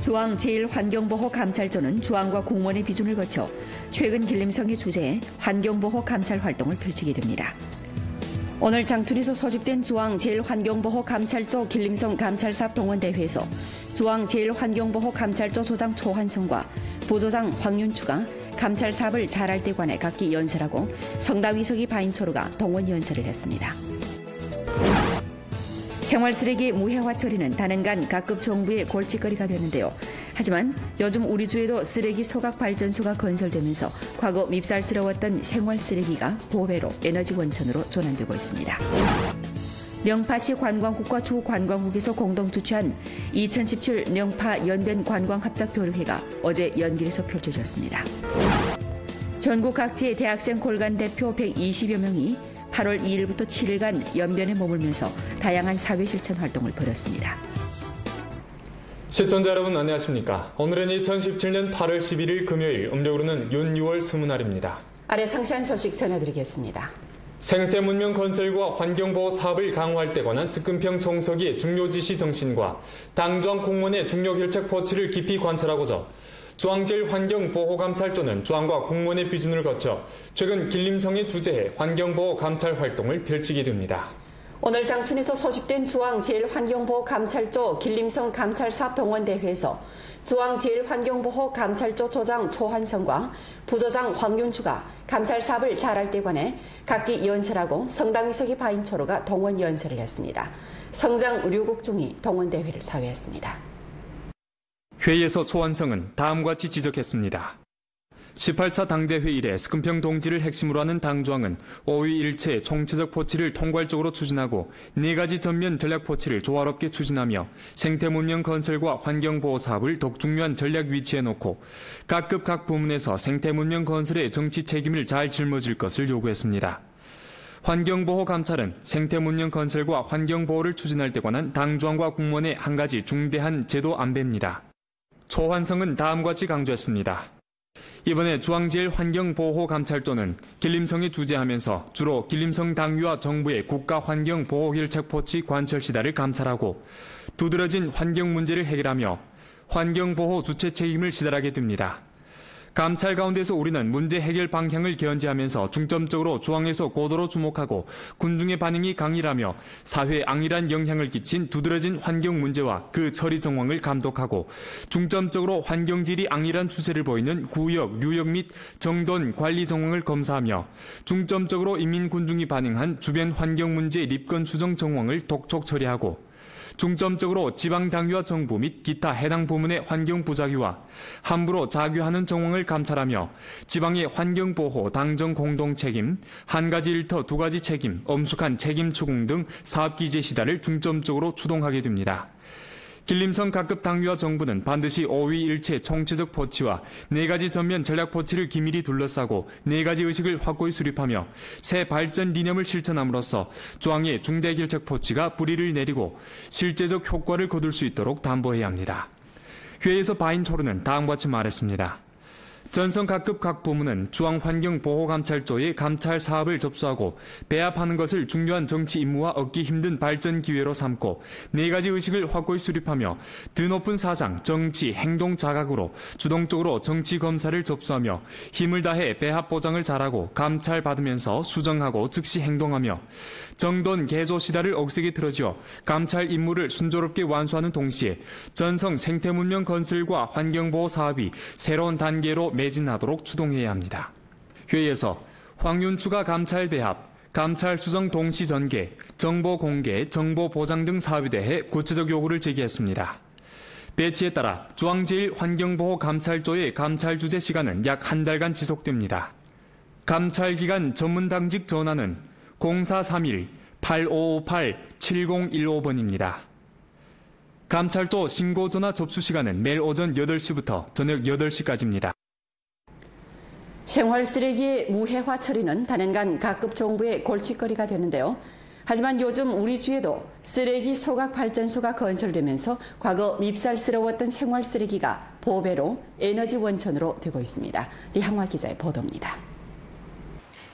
중앙제일환경보호감찰조는 중앙과 공무원의 비준을 거쳐 최근 길림성의 주재에 환경보호 감찰 활동을 펼치게 됩니다. 오늘 장춘에서 소집된 중앙제일환경보호감찰조 길림성 감찰사업 동원대회에서 중앙제일환경보호감찰조 조장 초한성과 부조장 황윤추가 감찰 사업을 잘할 때 관해 각기 연설하고 성당위석이 바인초르가 동원 연설을 했습니다. 생활쓰레기 무해화 처리는 단연간 각급 정부의 골칫거리가 되는데요. 하지만 요즘 우리 주에도 쓰레기 소각 발전소가 건설되면서 과거 밉살스러웠던 생활쓰레기가 보배로 에너지 원천으로 전환되고 있습니다. 명파시 관광국과 주관광국에서 공동 주최한 2017 명파 연변 관광합작교류회가 어제 연길에서 펼쳐졌습니다. 전국 각지의 대학생 골간 대표 120여 명이 8월 2일부터 7일간 연변에 머물면서 다양한 사회실천 활동을 벌였습니다. 시청자 여러분 안녕하십니까. 오늘은 2017년 8월 11일 금요일, 음력으로는 윤 6월 20날입니다. 아래 상세한 소식 전해드리겠습니다. 생태문명 건설과 환경보호 사업을 강화할 때 관한 스금평 총서기의 중요 지시 정신과 당중앙 공무원의 중요 결책 포치를 깊이 관찰하고자 중앙제일환경보호감찰조는 중앙과 공무원의 비준을 거쳐 최근 길림성의 주재해 환경보호 감찰 활동을 펼치게 됩니다. 오늘 장춘에서 소집된 중앙제일환경보호감찰조 길림성 감찰사업 동원대회에서 중앙제일환경보호감찰조 조장 초한성과 부조장 황윤주가 감찰 사업을 잘할 때 관해 각기 연설하고 성당위석이 바인초로가 동원 연설을 했습니다. 성장 류국중이 동원대회를 사회했습니다. 회의에서 초한성은 다음과 같이 지적했습니다. 18차 당대회 이래 스금평 동지를 핵심으로 하는 당중앙은 5위 일체 총체적 포치를 통괄적으로 추진하고 4가지 전면 전략 포치를 조화롭게 추진하며 생태문명 건설과 환경보호 사업을 더욱 중요한 전략 위치에 놓고 각급 각 부문에서 생태문명 건설의 정치 책임을 잘 짊어질 것을 요구했습니다. 환경보호 감찰은 생태문명 건설과 환경보호를 추진할 때 관한 당중앙과 공무원의 한 가지 중대한 제도 안배입니다. 초환성은 다음과 같이 강조했습니다. 이번에 중앙제일환경보호감찰조는 길림성에 주재하면서 주로 길림성 당위와 정부의 국가환경보호결책포치 관철시다를 감찰하고 두드러진 환경 문제를 해결하며 환경보호 주체 책임을 시달하게 됩니다. 감찰 가운데서 우리는 문제 해결 방향을 견지하면서 중점적으로 중앙에서 고도로 주목하고 군중의 반응이 강렬하며 사회에 악랄한 영향을 끼친 두드러진 환경 문제와 그 처리 정황을 감독하고 중점적으로 환경질이 악랄한 추세를 보이는 구역, 유역 및 정돈 관리 정황을 검사하며 중점적으로 인민 군중이 반응한 주변 환경 문제 입건 수정 정황을 독촉 처리하고 중점적으로 지방당위와 정부 및 기타 해당 부문의 환경 부작위와 함부로 작유하는 정황을 감찰하며 지방의 환경보호 당정 공동 책임, 한 가지 일터 두 가지 책임, 엄숙한 책임 추궁 등 사업기제 시다를 중점적으로 추동하게 됩니다. 길림성 각급 당위와 정부는 반드시 5위 일체 총체적 포치와 4가지 전면 전략 포치를 긴밀히 둘러싸고 4가지 의식을 확고히 수립하며 새 발전理念을 실천함으로써 중앙의 중대 결책 포치가 뿌리를 내리고 실제적 효과를 거둘 수 있도록 담보해야 합니다. 회의에서 바인초르는 다음과 같이 말했습니다. 전성 각급 각 부문은 중앙환경보호감찰조의 감찰 사업을 접수하고 배합하는 것을 중요한 정치 임무와 얻기 힘든 발전 기회로 삼고 4가지 의식을 확고히 수립하며 드높은 사상, 정치, 행동 자각으로 주동적으로 정치 검사를 접수하며 힘을 다해 배합 보장을 잘하고 감찰받으면서 수정하고 즉시 행동하며 정돈 개조 시다를 억세게 틀어지어 감찰 임무를 순조롭게 완수하는 동시에 전성 생태문명 건설과 환경보호 사업이 새로운 단계로 매진하도록 추동해야 합니다. 회의에서 황윤추가 감찰 배합, 감찰 수정 동시 전개, 정보 공개, 정보 보장 등 사업에 대해 구체적 요구를 제기했습니다. 배치에 따라 중앙제일환경보호감찰조의 감찰 주재 시간은 약 한 달간 지속됩니다. 감찰 기간 전문 당직 전화는 0431-8558-7015번입니다. 감찰도 신고 전화 접수 시간은 매일 오전 8시부터 저녁 8시까지입니다. 생활쓰레기의 무해화 처리는 단연간 각급 정부의 골칫거리가 되는데요. 하지만 요즘 우리 주에도 쓰레기 소각 발전소가 건설되면서 과거 밉살스러웠던 생활쓰레기가 보배로 에너지 원천으로 되고 있습니다. 리항화 기자의 보도입니다.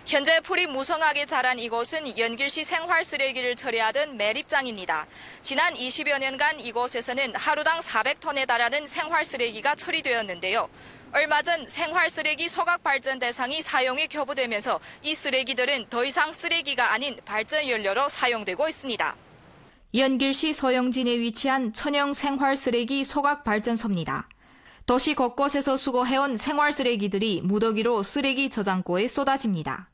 현재 풀이 무성하게 자란 이곳은 연길시 생활 쓰레기를 처리하던 매립장입니다. 지난 20여 년간 이곳에서는 하루당 400톤에 달하는 생활 쓰레기가 처리되었는데요. 얼마 전 생활 쓰레기 소각 발전 대상이 사용이 교부되면서 이 쓰레기들은 더 이상 쓰레기가 아닌 발전 연료로 사용되고 있습니다. 연길시 소영진에 위치한 천영 생활 쓰레기 소각 발전소입니다. 도시 곳곳에서 수거해온 생활 쓰레기들이 무더기로 쓰레기 저장고에 쏟아집니다.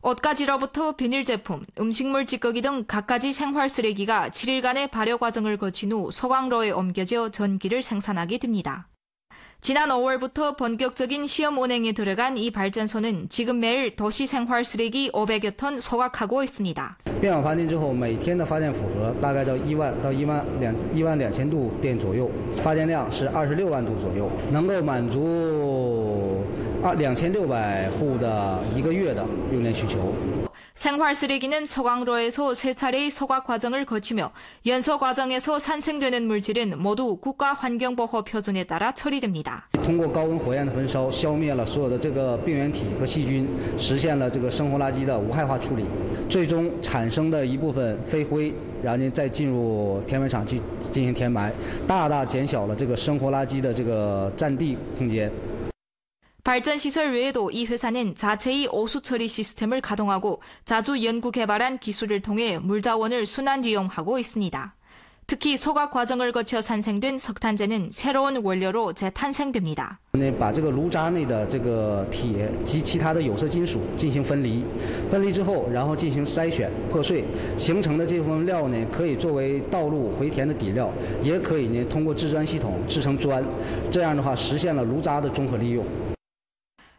옷가지로부터 비닐 제품, 음식물 찌꺼기 등 갖가지 생활 쓰레기가 7일간의 발효 과정을 거친 후 소각로에 옮겨져 전기를 생산하게 됩니다. 지난 5월부터 본격적인 시험 운행에 들어간 이 발전소는 지금 매일 도시 생활 쓰레기 500여 톤 소각하고 있습니다. 变网发电之后，每天的发电负荷大概到1万到12000度电左右，发电量是26万度左右，能够满足2600户的一个月的用电需求。 생활 쓰레기는 소각로에서 3차례의 소각 과정을 거치며 연소 과정에서 산생되는 물질은 모두 국가환경보호 표준에 따라 처리됩니다. 通过高温火焰的焚烧，消灭了所有的这个病原体和细菌，实现了这个生活垃圾的无害化处理。最终产生的一部分飞灰，然后呢再进入填埋场去进行填埋，大大减小了这个生活垃圾的这个占地空间。 발전시설 외에도 이 회사는 자체의 오수 처리 시스템을 가동하고 자주 연구 개발한 기술을 통해 물자원을 순환 이용하고 있습니다. 특히 소각 과정을 거쳐 산생된 석탄재는 새로운 원료로 재탄생됩니다. 把这个炉渣内的这个铁及其他的有色金属进行分离，分离之后，然后进行筛选破碎，形成的这部分料呢，可以作为道路回填的底料，也可以呢通过制砖系统制成砖，这样的话实现了炉渣的综合利用。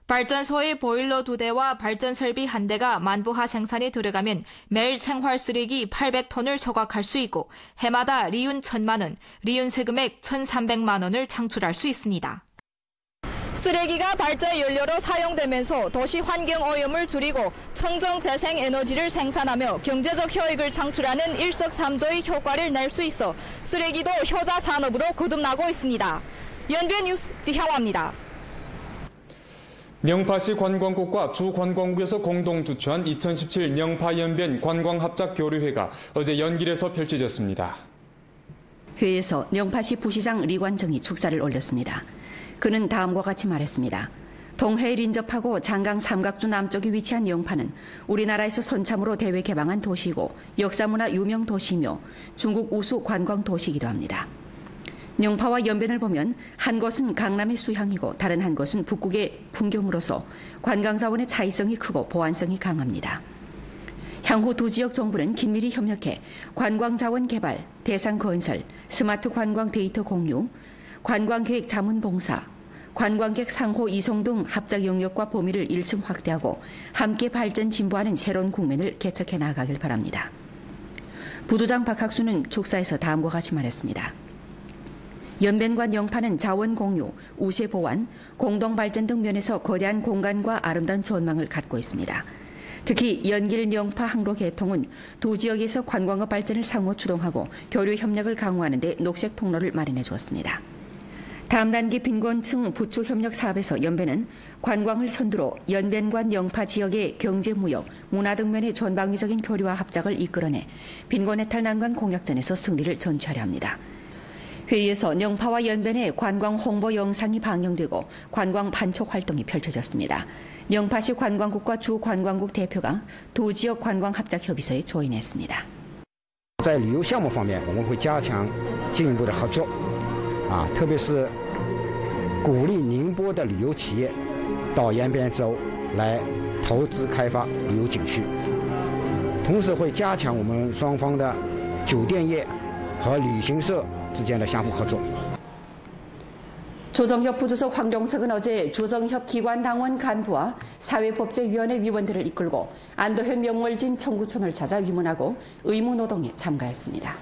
발전소의 보일러 2대와 발전 설비 1대가 만부하 생산에 들어가면 매일 생활 쓰레기 800톤을 소각할 수 있고 해마다 리윤 1000만 원, 리윤세 금액 1300만 원을 창출할 수 있습니다. 쓰레기가 발전 연료로 사용되면서 도시 환경 오염을 줄이고 청정 재생 에너지를 생산하며 경제적 효익을 창출하는 일석삼조의 효과를 낼 수 있어 쓰레기도 효자 산업으로 거듭나고 있습니다. 연변 뉴스 리향화입니다. 영파시 관광국과 주관광국에서 공동 주최한 2017 영파연변 관광합작교류회가 어제 연길에서 펼쳐졌습니다. 회에서 영파시 부시장 리관정이 축사를 올렸습니다. 그는 다음과 같이 말했습니다. 동해에 인접하고 장강 삼각주 남쪽에 위치한 영파는 우리나라에서 선참으로 대외 개방한 도시이고 역사문화 유명 도시이며 중국 우수 관광 도시이기도 합니다. 영파와 연변을 보면 한 곳은 강남의 수향이고 다른 한 곳은 북극의 풍경으로서 관광자원의 차이성이 크고 보완성이 강합니다. 향후 두 지역 정부는 긴밀히 협력해 관광자원 개발, 대상 건설, 스마트 관광 데이터 공유, 관광계획 자문 봉사, 관광객 상호 이송 등 합작 영역과 범위를 1층 확대하고 함께 발전 진보하는 새로운 국면을 개척해 나가길 바랍니다. 부두장 박학수는 축사에서 다음과 같이 말했습니다. 연변과 영파는 자원 공유, 우세 보완, 공동 발전 등 면에서 거대한 공간과 아름다운 전망을 갖고 있습니다. 특히 연길 영파 항로 개통은 두 지역에서 관광업 발전을 상호 추동하고 교류 협력을 강화하는 데 녹색 통로를 마련해 주었습니다. 다음 단계 빈곤층 부추 협력 사업에서 연변은 관광을 선두로 연변과 영파 지역의 경제, 무역, 문화 등 면의 전방위적인 교류와 합작을 이끌어내 빈곤 해탈 난관 공약전에서 승리를 전취하려 합니다. 회의에서 영파와 연변의 관광 홍보 영상이 방영되고 관광 판촉 활동이 펼쳐졌습니다. 영파시 관광국과 주관광국 대표가 두 지역 관광 합작 협의서에 조인했습니다. 在旅游项目方面，我们会加强进一步的合作，特别是鼓励宁波的旅游企业到延边州来投资开发旅游景区，同时会加强我们双方的酒店业和旅行社 之间的相互合作。 조정협 부주석 황종석은 어제 조정협 기관당원 간부와 사회법제위원회 위원들을 이끌고 안도현 명월진 청구촌을 찾아 위문하고 의무노동에 참가했습니다.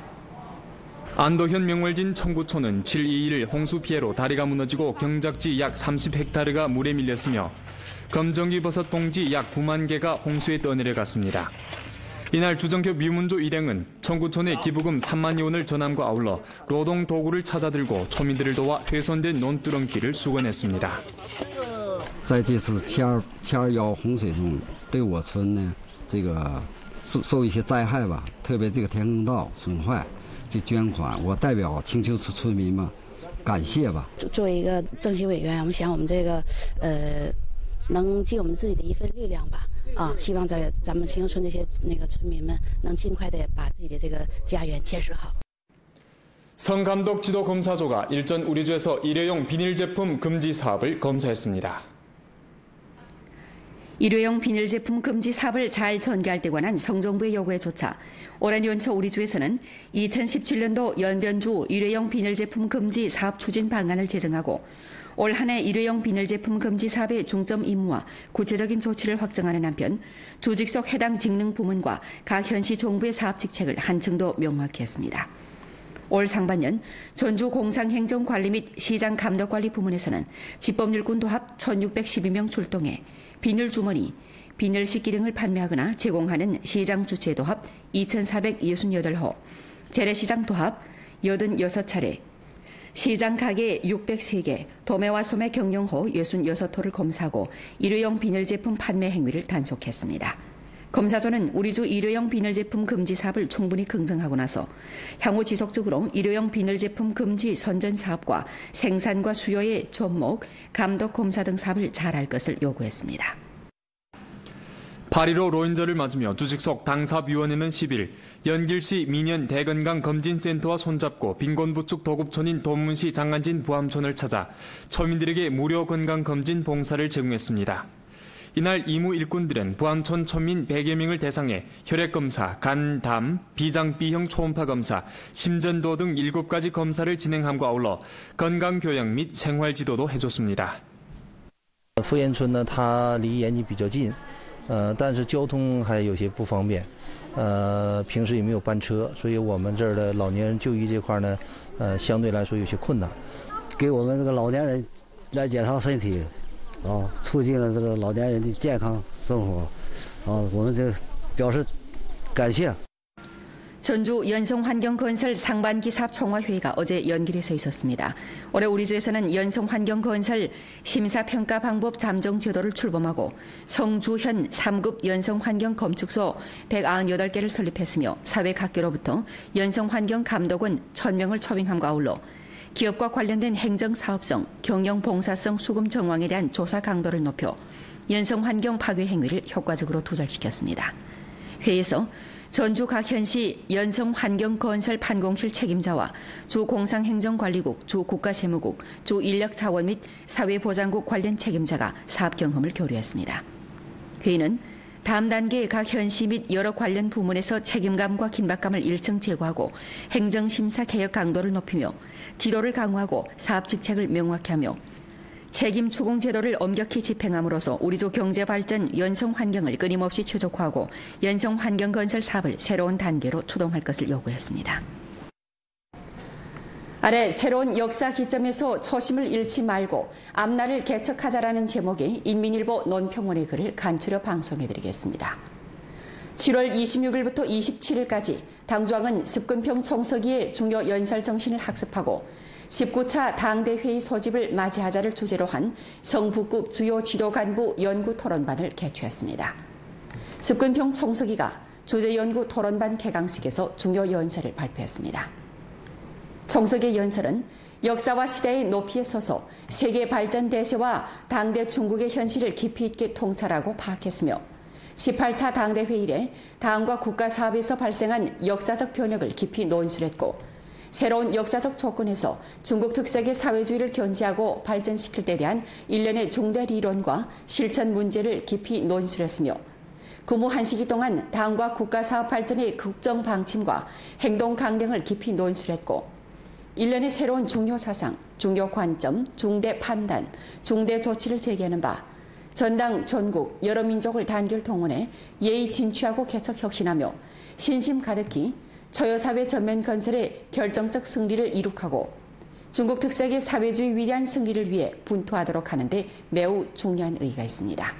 안도현 명월진 청구촌은 7.21 홍수 피해로 다리가 무너지고 경작지 약 30헥타르가 물에 밀렸으며 검정기 버섯 봉지 약 9만 개가 홍수에 떠내려갔습니다. 이날 주정협 위문조 일행은 청구촌에 기부금 3만여 원을 전함과 아울러 노동 도구를 찾아들고 초민들을 도와 훼손된 논두렁길을 수건했습니다. 在这次7.21洪水中，对我村呢这个受一些灾害吧，特别这个田埂道损坏，这捐款，我代表青丘村村民们感谢吧。作为一个政协委员，我们想我们这个能尽我们自己的一份力量吧。希望在咱们青丘村这些村民们能尽快的把自己的这个家园建设好。 성감독 지도검사조가 일전 우리주에서 일회용 비닐 제품 금지 사업을 검사했습니다. 일회용 비닐 제품 금지 사업을 잘 전개할 때 관한 성정부의 요구에 조차 올해 연초 우리주에서는 2017년도 연변주 일회용 비닐 제품 금지 사업 추진 방안을 제정하고 올 한 해 일회용 비닐 제품 금지 사업의 중점 임무와 구체적인 조치를 확정하는 한편 조직 속 해당 직능 부문과 각 현시 정부의 사업 직책을 한층 더 명확히 했습니다. 올 상반년 전주 공상행정관리 및 시장 감독관리 부문에서는 집법일꾼 도합 1,612명 출동해 비닐 주머니, 비닐 식기 등을 판매하거나 제공하는 시장 주체 도합 2,468호, 재래시장 도합 86차례, 시장 가게 603개, 도매와 소매 경영호 66호를 검사하고 일회용 비닐 제품 판매 행위를 단속했습니다. 검사조는 우리주 일회용 비닐 제품 금지 사업을 충분히 긍정하고 나서 향후 지속적으로 일회용 비닐 제품 금지 선전 사업과 생산과 수요의 접목, 감독 검사 등 사업을 잘할 것을 요구했습니다. 8.15 로인절을 맞으며 주식 속 당사위원회는 10일 연길시 민현 대건강 검진센터와 손잡고 빈곤부축 도급촌인 돈문시 장안진 부암촌을 찾아 초민들에게 무료 건강검진 봉사를 제공했습니다. 이날 이무 일꾼들은 부암촌村민 100여 명을 대상해 혈액검사, 간, 담, 비장, B형 초음파 검사, 심전도 등 7가지 검사를 진행함과 아울러 건강교양 및 생활지도도 해줬습니다. 富岩村呢，它离延吉比较近，但是交通还有些不方便，平时也没有班车，所以我们这儿的老年人就医这块呢，相对来说有些困难。给我们这个老年人来检查身体。 促进了这个老年人的健康生活，我们这表示感谢。 전주 연성환경건설 상반기 사업 총화회의가 어제 연길에서 있었습니다. 올해 우리주에서는 연성환경건설 심사평가 방법 잠정 제도를 출범하고 성주현 3급 연성환경검측소 198개를 설립했으며 사회 각계로부터 연성환경감독원 1000명을 초빙함과 아울러 기업과 관련된 행정사업성, 경영봉사성 수금 정황에 대한 조사 강도를 높여 연성환경 파괴 행위를 효과적으로 두절시켰습니다. 회의에서 전주 각 현시 연성환경건설 판공실 책임자와 주 공상행정관리국, 주 국가세무국, 주 인력자원 및 사회보장국 관련 책임자가 사업 경험을 교류했습니다. 회의는 다음 단계 각 현시 및 여러 관련 부문에서 책임감과 긴박감을 일정 제거하고 행정심사 개혁 강도를 높이며 지도를 강화하고 사업 직책을 명확히 하며 책임 추궁 제도를 엄격히 집행함으로써 우리주 경제발전 연성환경을 끊임없이 최적화하고 연성환경건설 사업을 새로운 단계로 추동할 것을 요구했습니다. 아래 새로운 역사 기점에서 초심을 잃지 말고 앞날을 개척하자라는 제목의 인민일보 논평원의 글을 간추려 방송해드리겠습니다. 7월 26일부터 27일까지 당주항은 습근평 총서기의 중요 연설 정신을 학습하고 19차 당대회의 소집을 맞이하자를 주제로 한 성북급 주요 지도간부 연구 토론반을 개최했습니다. 습근평 총서기가 주제 연구 토론반 개강식에서 중요 연설을 발표했습니다. 총서기 연설은 역사와 시대의 높이에 서서 세계 발전 대세와 당대 중국의 현실을 깊이 있게 통찰하고 파악했으며 18차 당대회의 이래 당과 국가 사업에서 발생한 역사적 변혁을 깊이 논술했고 새로운 역사적 조건에서 중국 특색의 사회주의를 견지하고 발전시킬 때 대한 일련의 중대 리론과 실천 문제를 깊이 논술했으며 근무 한 시기 동안 당과 국가 사업 발전의 국정 방침과 행동 강령을 깊이 논술했고 일련의 새로운 중요 사상, 중요 관점, 중대 판단, 중대 조치를 제기하는 바 전당, 전국, 여러 민족을 단결 동원해 예의 진취하고 개척 혁신하며 신심 가득히 초여사회 전면 건설의 결정적 승리를 이룩하고 중국 특색의 사회주의 위대한 승리를 위해 분투하도록 하는데 매우 중요한 의의가 있습니다.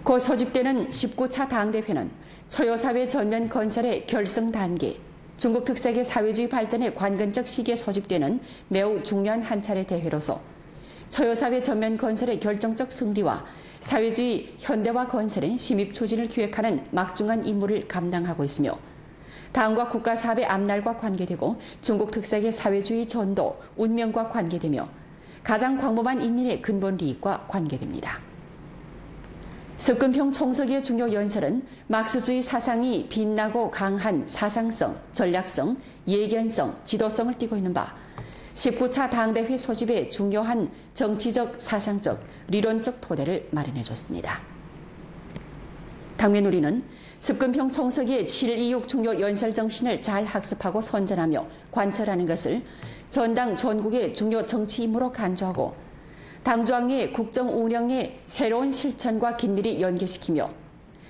곧 소집되는 19차 당대회는 초여사회 전면 건설의 결승 단계, 중국 특색의 사회주의 발전의 관건적 시기에 소집되는 매우 중요한 한 차례 대회로서 초여사회 전면 건설의 결정적 승리와 사회주의 현대화 건설의 심입 추진을 기획하는 막중한 임무를 감당하고 있으며 당과 국가 사업의 앞날과 관계되고 중국 특색의 사회주의 전도, 운명과 관계되며 가장 광범한 인민의 근본利益과 관계됩니다. 습근평 총서기의 중요 연설은 막스주의 사상이 빛나고 강한 사상성, 전략성, 예견성, 지도성을 띠고 있는 바 19차 당대회 소집에 중요한 정치적, 사상적, 리론적 토대를 마련해줬습니다. 당면 우리는 습근평 총서기의 726 중요 연설 정신을 잘 학습하고 선전하며 관철하는 것을 전당 전국의 중요 정치 임무로 간주하고 당조항의 국정 운영의 새로운 실천과 긴밀히 연계시키며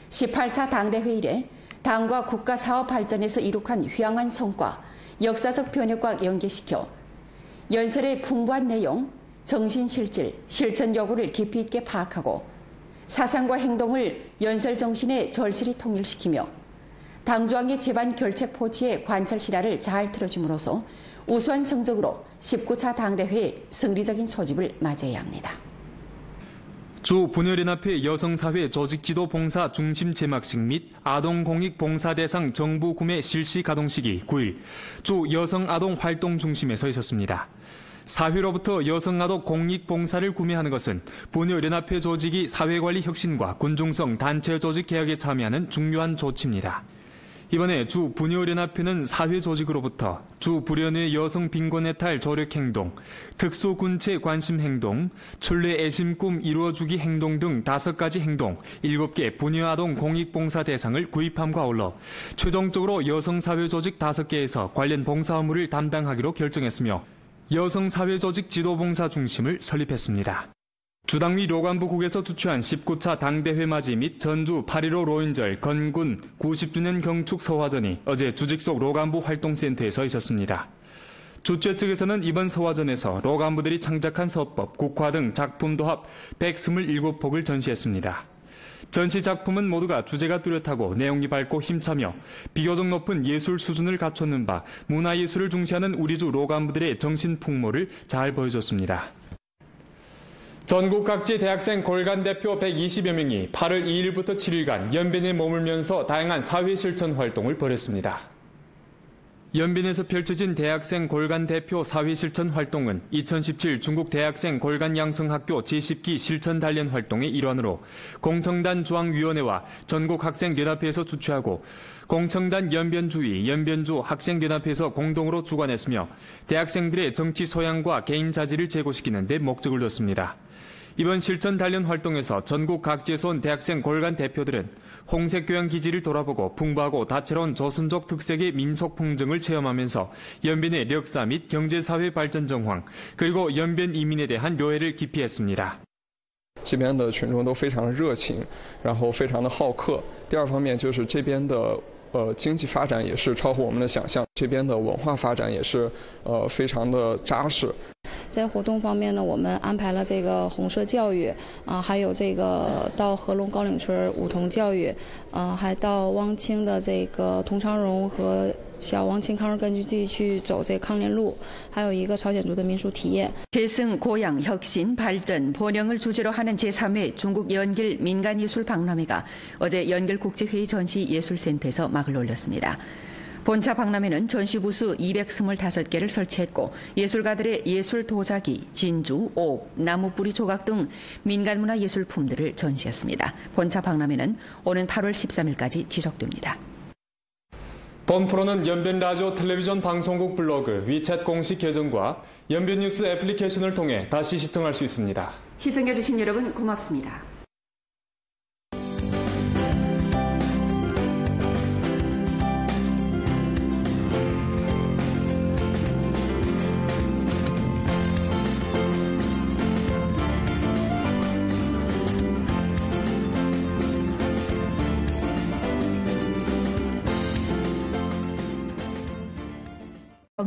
18차 당대회 이래 당과 국가 사업 발전에서 이룩한 휘황한 성과, 역사적 변혁과 연계시켜 연설의 풍부한 내용, 정신 실질, 실천 여부를 깊이 있게 파악하고 사상과 행동을 연설 정신에 절실히 통일시키며 당조항의 제반 결책 포치의 관철 실화를 잘 틀어줌으로써 우수한 성적으로 19차 당대회의 승리적인 소집을 맞이해야 합니다. 주 분열연합회 여성사회 조직지도 봉사 중심 제막식 및 아동공익 봉사대상 정부 구매 실시 가동식이 9일 주 여성아동 활동 중심에서 있었습니다. 사회로부터 여성아동 공익봉사를 구매하는 것은 분열연합회 조직이 사회관리 혁신과 군중성 단체 조직 개혁에 참여하는 중요한 조치입니다. 이번에 주 분열연합회는 사회조직으로부터 주 불연의 여성 빈곤해탈 조력행동, 특수군체 관심행동, 출래 애심꿈 이루어주기 행동 등 5가지 행동, 7개 분여아동 공익봉사 대상을 구입함과 아울러 최종적으로 여성사회조직 5개에서 관련 봉사 업무를 담당하기로 결정했으며 여성사회조직 지도봉사 중심을 설립했습니다. 주당위 로간부국에서 주최한 19차 당대회 맞이 및 전주 8.15 로인절 건군 90주년 경축 서화전이 어제 주직 속 로간부 활동센터에서 있었습니다. 주최 측에서는 이번 서화전에서 로간부들이 창작한 서법, 국화 등 작품 도합 127폭을 전시했습니다. 전시 작품은 모두가 주제가 뚜렷하고 내용이 밝고 힘차며 비교적 높은 예술 수준을 갖췄는 바 문화예술을 중시하는 우리주 로간부들의 정신 풍모를 잘 보여줬습니다. 전국 각지 대학생 골간 대표 120여 명이 8월 2일부터 7일간 연변에 머물면서 다양한 사회실천 활동을 벌였습니다. 연변에서 펼쳐진 대학생 골간 대표 사회실천 활동은 2017 중국 대학생 골간 양성학교 제10기 실천 단련 활동의 일환으로 공청단 중앙위원회와 전국 학생연합회에서 주최하고 공청단 연변주의, 연변주 학생연합회에서 공동으로 주관했으며 대학생들의 정치 소양과 개인 자질을 제고시키는 데 목적을 뒀습니다. 이번 실천 단련 활동에서 전국 각지에서 온 대학생 골간 대표들은 홍색 교양 기지를 돌아보고 풍부하고 다채로운 조선족 특색의 민속 풍정을 체험하면서 연변의 역사 및 경제사회 발전 정황, 그리고 연변 이민에 대한 료해를 깊이 했습니다. 这边的群众都非常热情，然后非常的好客。第二方面就是这边的经济发展也是超乎我们的想象，这边的文化发展也是非常的扎实。在活动方面呢，我们安排了这个红色教育还有这个到合龙高岭村舞童教育还到汪清的这个童长荣和小汪清抗日根据地去走这康连路，还有一个朝鲜族的民俗体验。 계승, 고양, 혁신, 발전, 번영을 주제로 하는 제3회 중국 연길 민간예술 박람회가 어제 연길국제회의 전시예술센터에서 막을 올렸습니다. 본차 박람회는 전시 부수 225개를 설치했고 예술가들의 예술 도자기, 진주, 옥, 나무뿌리 조각 등 민간문화 예술품들을 전시했습니다. 본차 박람회는 오는 8월 13일까지 지속됩니다. 본 프로는 연변 라디오 텔레비전 방송국 블로그, 위챗 공식 계정과 연변 뉴스 애플리케이션을 통해 다시 시청할 수 있습니다. 시청해주신 여러분 고맙습니다.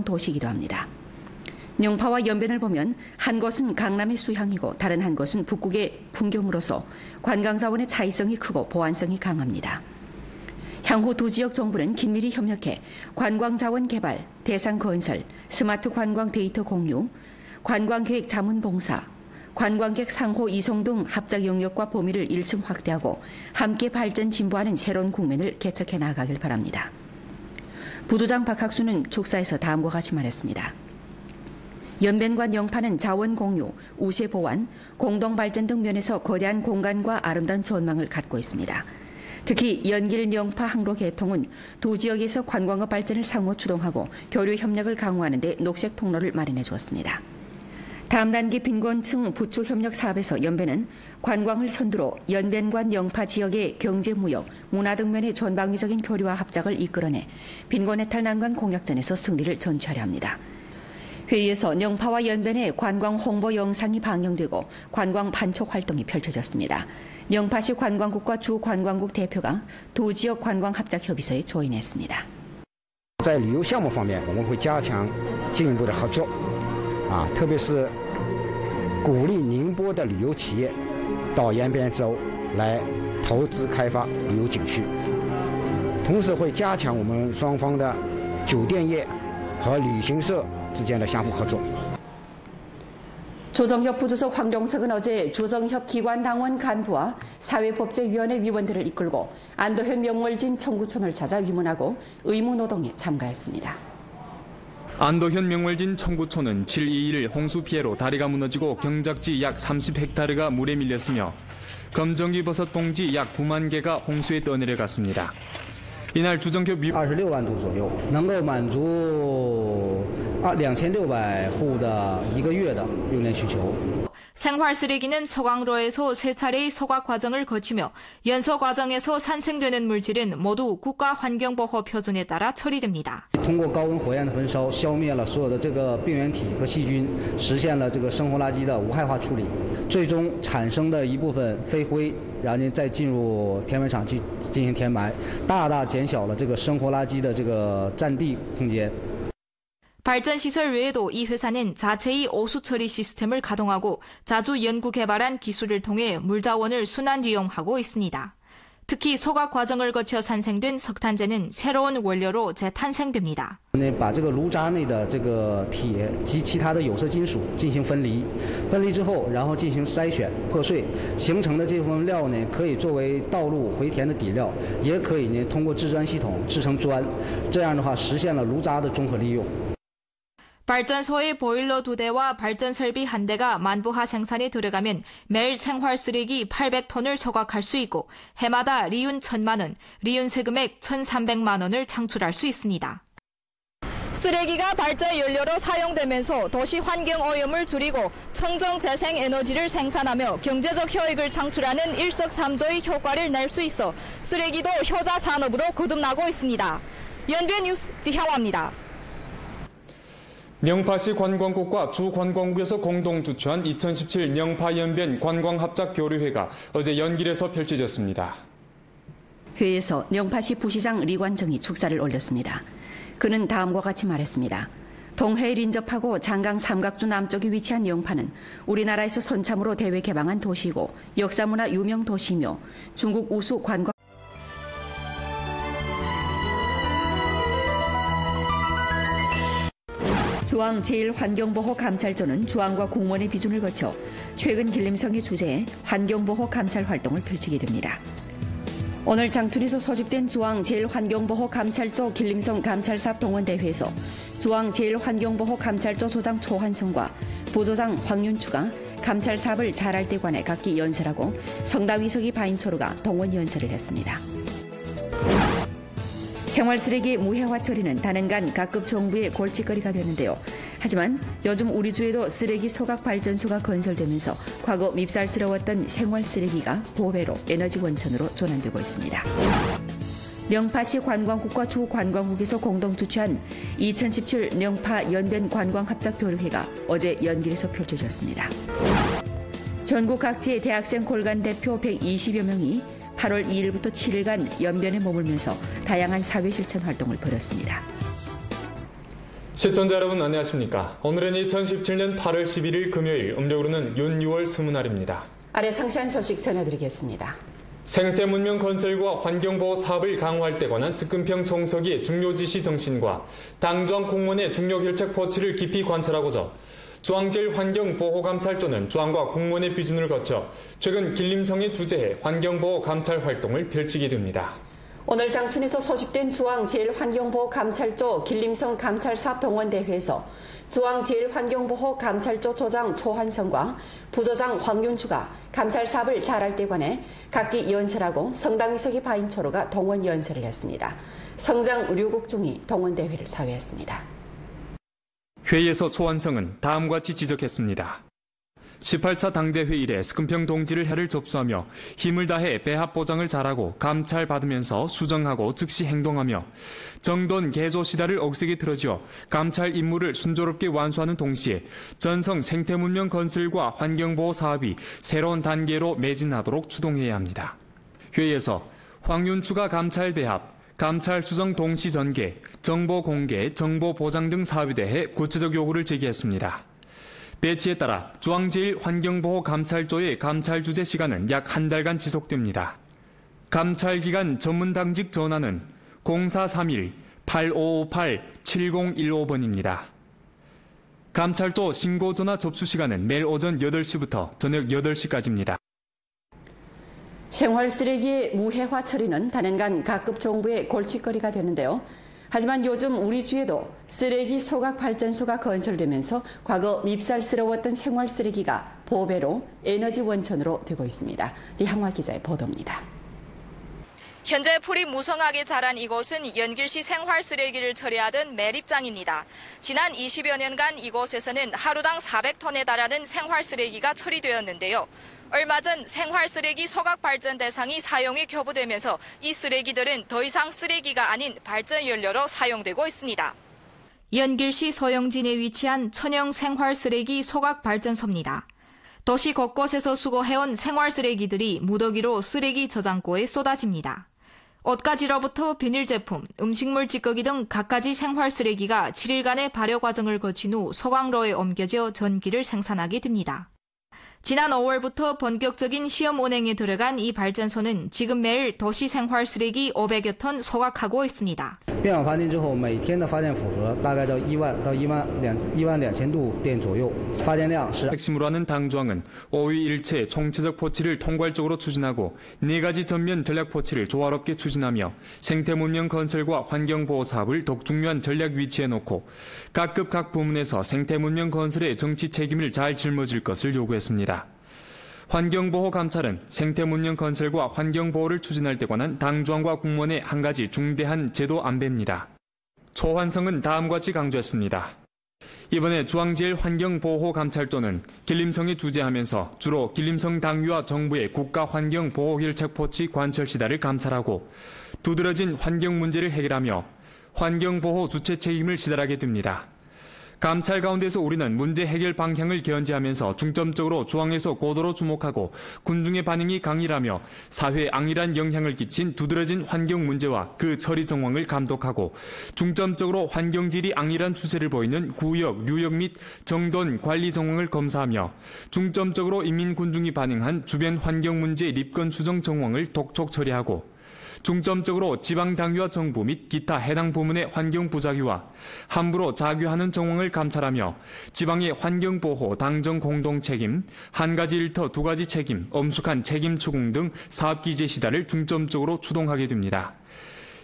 도시이기도 합니다. 영파와 연변을 보면 한 곳은 강남의 수향이고 다른 한 곳은 북극의 풍경으로서 관광자원의 차이성이 크고 보완성이 강합니다. 향후 두 지역 정부는 긴밀히 협력해 관광자원 개발, 대상 건설, 스마트 관광 데이터 공유, 관광계획 자문 봉사, 관광객 상호 이송 등 합작 영역과 범위를 1층 확대하고 함께 발전 진보하는 새로운 국면을 개척해 나가길 바랍니다. 부도장 박학수는 축사에서 다음과 같이 말했습니다. 연변과 영파는 자원 공유, 우세 보완, 공동 발전 등 면에서 거대한 공간과 아름다운 전망을 갖고 있습니다. 특히 연길 영파 항로 개통은 두 지역에서 관광업 발전을 상호 추동하고 교류 협력을 강화하는 데 녹색 통로를 마련해 주었습니다. 다음 단계 빈곤층 부추 협력 사업에서 연변은 관광을 선두로 연변관 영파 지역의 경제, 무역, 문화 등 면의 전방위적인 교류와 합작을 이끌어내 빈곤 해탈 난관 공약전에서 승리를 전취하려 합니다. 회의에서 영파와 연변의 관광 홍보 영상이 방영되고 관광 반촉 활동이 펼쳐졌습니다. 영파시 관광국과 주 관광국 대표가 두 지역 관광 합작 협의서에 조인했습니다. 在旅游项目方面，我们会加强进一步的合作，特别是鼓励宁波的旅游企业到延边州来投资开发旅游景区，同时会加强我们双方的酒店业和旅行社之间的相互合作。 조정협 부주석 황종석은 어제 조정협 기관당원 간부와 사회법제위원회 위원들을 이끌고 안도현 명월진 청구촌을 찾아 위문하고 의무노동에 참가했습니다. 안도현 명월진 청구촌은 7.21 홍수 피해로 다리가 무너지고 경작지 약 30헥타르가 물에 밀렸으며 검정기 버섯 봉지 약 9만 개가 홍수에 떠내려갔습니다. 이날 주정협 26万度左右，能够满足2600户的1个月的用电需求。 생활 쓰레기는 소각로에서 3차례의 소각 과정을 거치며 연소 과정에서 산생되는 물질은 모두 국가환경보호 표준에 따라 처리됩니다. 通过高温火焰的焚烧，消灭了所有的这个病原体和细菌，实现了这个生活垃圾的无害化处理，最终产生的一部分飞灰，然后呢再进入填埋场去进行填埋，大大减小了这个生活垃圾的这个占地空间。 발전시설 외에도 이 회사는 자체의 오수 처리 시스템을 가동하고 자주 연구 개발한 기술을 통해 물자원을 순환 이용하고 있습니다. 특히 소각 과정을 거쳐 산생된 석탄재는 새로운 원료로 재탄생됩니다. 把这个炉渣内的这个铁及其他的有色金属进行分离，分离之后，然后进行筛选破碎，形成的这部分料呢，可以作为道路回填的底料，也可以呢通过制砖系统制成砖，这样的话实现了炉渣的综合利用。 발전소의 보일러 2대와 발전 설비 1대가 만부하 생산에 들어가면 매일 생활 쓰레기 800톤을 소각할 수 있고 해마다 리윤 1,000만 원, 리윤세 금액 1,300만 원을 창출할 수 있습니다. 쓰레기가 발전 연료로 사용되면서 도시 환경 오염을 줄이고 청정 재생 에너지를 생산하며 경제적 효익을 창출하는 일석삼조의 효과를 낼 수 있어 쓰레기도 효자 산업으로 거듭나고 있습니다. 연변 뉴스 리하와입니다. 영파시 관광국과 주관광국에서 공동 주최한 2017 영파연변 관광합작교류회가 어제 연길에서 펼쳐졌습니다. 회의에서 영파시 부시장 리관정이 축사를 올렸습니다. 그는 다음과 같이 말했습니다. 동해에 인접하고 장강 삼각주 남쪽에 위치한 영파는 우리나라에서 선참으로 대외 개방한 도시이고 역사문화 유명 도시이며 중국 우수 관광 중앙 제1환경보호감찰조는 중앙과 공무원의 비준을 거쳐 최근 길림성의 주재에 환경보호 감찰 활동을 펼치게 됩니다. 오늘 장춘에서 소집된 중앙 제1환경보호감찰조 길림성 감찰사업 동원대회에서 중앙 제1환경보호감찰조 조장 초한성과 부조장 황윤추가 감찰 사업을 잘할 때 관해 각기 연설하고 성당위석이 바인초르가 동원 연설을 했습니다. 생활쓰레기 무해화 처리는 단연간 각급 정부의 골칫거리가 되는데요. 하지만 요즘 우리 주에도 쓰레기 소각 발전소가 건설되면서 과거 밉살스러웠던 생활쓰레기가 보배로 에너지 원천으로 전환되고 있습니다. 영파시 관광국과 주관광국에서 공동 주최한 2017 영파 연변 관광합작교류회가 어제 연길에서 펼쳐졌습니다. 전국 각지의 대학생 골간 대표 120여 명이 8월 2일부터 7일간 연변에 머물면서 다양한 사회실천 활동을 벌였습니다. 시청자 여러분 안녕하십니까. 오늘은 2017년 8월 11일 금요일, 음력으로는 윤 6월 스무날입니다. 아래 상세한 소식 전해드리겠습니다. 생태 문명 건설과 환경보호 사업을 강화할 때 관한 스금평 총서기의 중요 지시 정신과 당중앙 공무원의 중요 결책 포치를 깊이 관찰하고서 중앙제일환경보호감찰조는 중앙과 공무원의 비준을 거쳐 최근 길림성에 주재해 환경보호감찰 활동을 펼치게 됩니다. 오늘 장춘에서 소집된 중앙제일환경보호감찰조 길림성 감찰사업 동원대회에서 중앙제일환경보호감찰조 조장 초환성과 부조장 황윤주가 감찰 사업을 잘할 때 관해 각기 연설하고 성당위석이 바인초로가 동원 연설을 했습니다. 성장 류국중이 동원대회를 사회했습니다. 회의에서 초환성은 다음과 같이 지적했습니다. 18차 당대회 이래 스금평 동지를 해를 접수하며 힘을 다해 배합 보장을 잘하고 감찰받으면서 수정하고 즉시 행동하며 정돈 개조 시다를 억세게 틀어지어 감찰 임무를 순조롭게 완수하는 동시에 전성 생태문명 건설과 환경보호 사업이 새로운 단계로 매진하도록 추동해야 합니다. 회의에서 황윤추가 감찰 배합, 감찰 수정 동시 전개, 정보 공개, 정보 보장 등 사업에 대해 구체적 요구를 제기했습니다. 배치에 따라 중앙제일환경보호감찰조의 감찰 주재 시간은 약 한 달간 지속됩니다. 감찰기관 전문당직 전화는 0431-8558-7015번입니다. 감찰조 신고전화 접수 시간은 매일 오전 8시부터 저녁 8시까지입니다. 생활쓰레기의 무해화 처리는 단연간 각급 정부의 골칫거리가 되는데요. 하지만 요즘 우리 주에도 쓰레기 소각 발전소가 건설되면서 과거 밉살스러웠던 생활쓰레기가 보배로 에너지 원천으로 되고 있습니다. 리항화 기자의 보도입니다. 현재 풀이 무성하게 자란 이곳은 연길시 생활쓰레기를 처리하던 매립장입니다. 지난 20여 년간 이곳에서는 하루당 400톤에 달하는 생활쓰레기가 처리되었는데요. 얼마 전 생활쓰레기 소각 발전 대상이 사용이 교부되면서 이 쓰레기들은 더 이상 쓰레기가 아닌 발전연료로 사용되고 있습니다. 연길시 소영진에 위치한 천영 생활쓰레기 소각 발전소입니다. 도시 곳곳에서 수거해온 생활쓰레기들이 무더기로 쓰레기 저장고에 쏟아집니다. 옷가지로부터 비닐 제품, 음식물 찌꺼기 등 갖가지 생활쓰레기가 7일간의 발효 과정을 거친 후 소각로에 옮겨져 전기를 생산하게 됩니다. 지난 5월부터 본격적인 시험 운행에 들어간 이 발전소는 지금 매일 도시 생활 쓰레기 500여 톤 소각하고 있습니다. 变网发电之后，每天的发电负荷大概在1万到12000度电左右，发电量是。 핵심으로 하는 당조항은 5위 일체 총체적 포치를 통괄적으로 추진하고 4가지 전면 전략 포치를 조화롭게 추진하며 생태문명 건설과 환경보호 사업을 더욱 중요한 전략 위치에 놓고 각급 각 부문에서 생태문명 건설의 정치 책임을 잘 짊어질 것을 요구했습니다. 환경보호 감찰은 생태문명 건설과 환경보호를 추진할 때 관한 당조항과 공무원의 한 가지 중대한 제도 안배입니다. 초환성은 다음과 같이 강조했습니다. 이번에 중앙제일환경보호감찰조는 길림성에 주재하면서 주로 길림성 당위와 정부의 국가환경보호결책포치 관철 시다를 감찰하고 두드러진 환경 문제를 해결하며 환경보호 주체 책임을 시달하게 됩니다. 감찰 가운데서 우리는 문제 해결 방향을 견지하면서 중점적으로 중앙에서 고도로 주목하고 군중의 반응이 강렬하며 사회에 악랄한 영향을 끼친 두드러진 환경 문제와 그 처리 정황을 감독하고 중점적으로 환경질이 악랄한 추세를 보이는 구역, 류역 및 정돈 관리 정황을 검사하며 중점적으로 인민 군중이 반응한 주변 환경 문제 입건 수정 정황을 독촉 처리하고 중점적으로 지방당위와 정부 및 기타 해당 부문의 환경부작위와 함부로 자규하는 정황을 감찰하며 지방의 환경보호 당정 공동책임, 한 가지 일터 두 가지 책임, 엄숙한 책임 추궁 등 사업기재 시다를 중점적으로 추동하게 됩니다.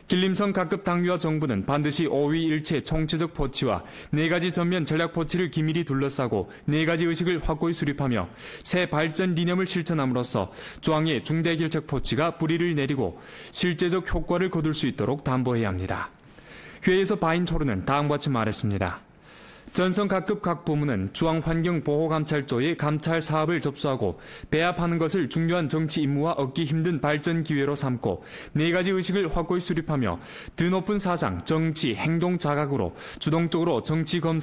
길림성 각급 당위와 정부는 반드시 5위 일체 총체적 포치와 4가지 전면 전략 포치를 기밀히 둘러싸고 4가지 의식을 확고히 수립하며 새 발전理念을 실천함으로써 중앙의 중대결책 포치가 뿌리를 내리고 실제적 효과를 거둘 수 있도록 담보해야 합니다. 회의에서 바인초르는 다음과 같이 말했습니다. 전성 각급 각 부문은 중앙환경보호감찰조의 감찰 사업을 접수하고 배합하는 것을 중요한 정치 임무와 얻기 힘든 발전 기회로 삼고 4가지 의식을 확고히 수립하며 드 높은 사상, 정치, 행동 자각으로 주동적으로 정치 검사